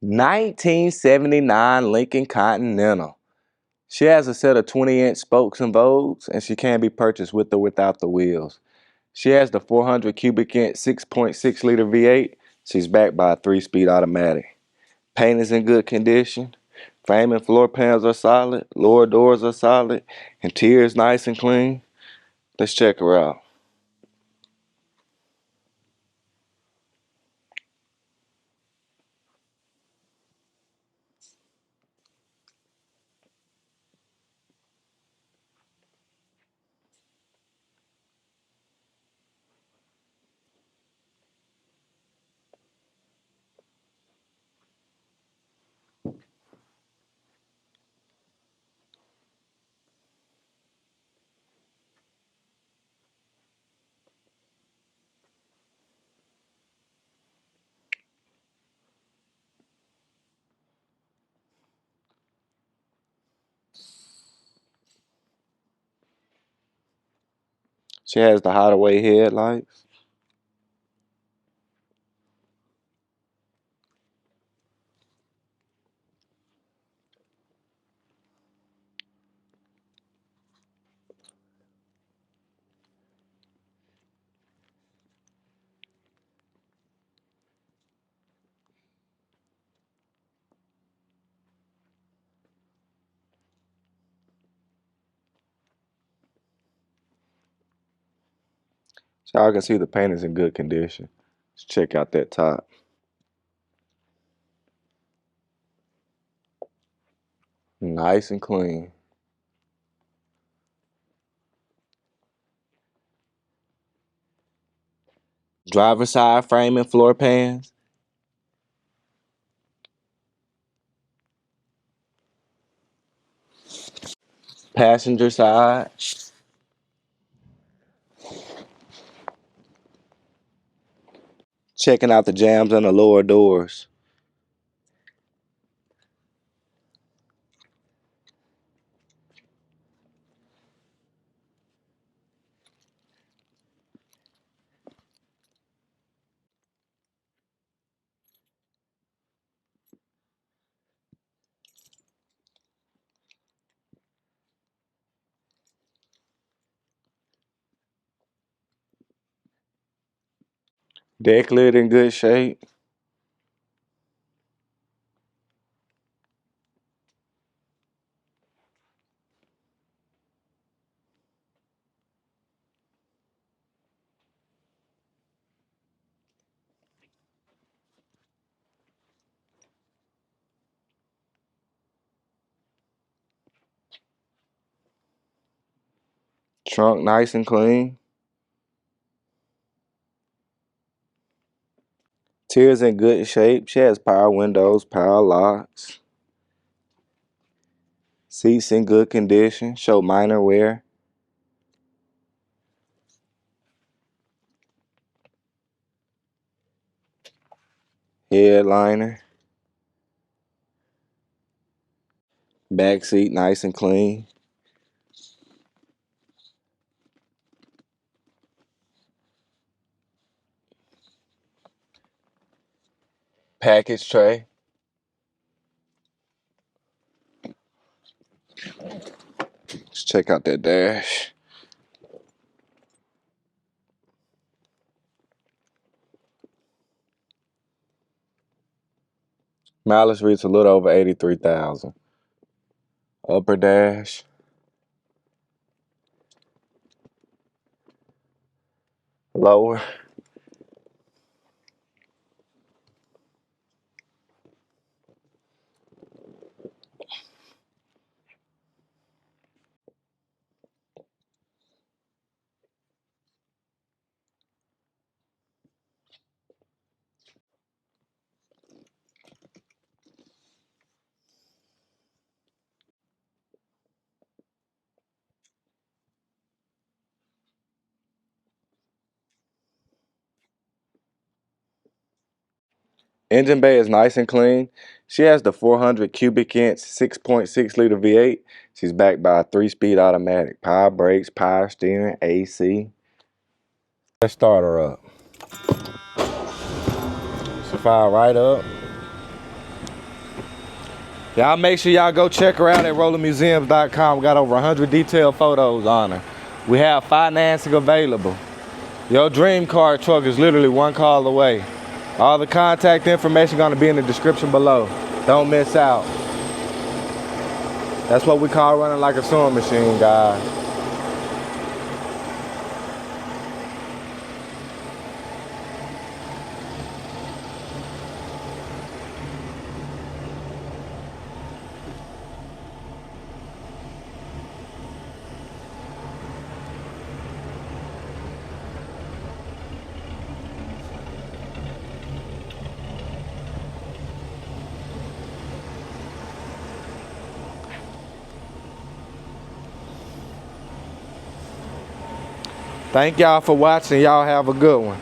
1979 Lincoln Continental. She has a set of 20-inch spokes and bows, and she can be purchased with or without the wheels. She has the 400 cubic inch 6.6 liter V8. She's backed by a 3-speed automatic. Paint is in good condition. Frame and floor pans are solid. Lower doors are solid. Interior is nice and clean. Let's check her out. She has the hideaway headlights. So y'all can see the paint is in good condition. Let's check out that top. Nice and clean. Driver side frame and floor pans. Passenger side. Checking out the jambs on the lower doors. Deck lid in good shape. Trunk nice and clean. Tears in good shape. She has power windows, power locks. Seats in good condition. Show minor wear. Headliner. Back seat nice and clean. Package tray. Let's check out that dash. Mileage reads a little over 83,000. Upper dash. Lower. Engine bay is nice and clean. She has the 400 cubic inch 6.6 liter V8. She's backed by a 3-speed automatic. Power brakes, power steering, AC. Let's start her up. She fire right up. Y'all make sure y'all go check her out at rollermuseums.com. We got over 100 detailed photos on her. We have financing available. Your dream car truck is literally one call away. All the contact information gonna be in the description below. Don't miss out. That's what we call running like a sewing machine, guys. Thank y'all for watching. Y'all have a good one.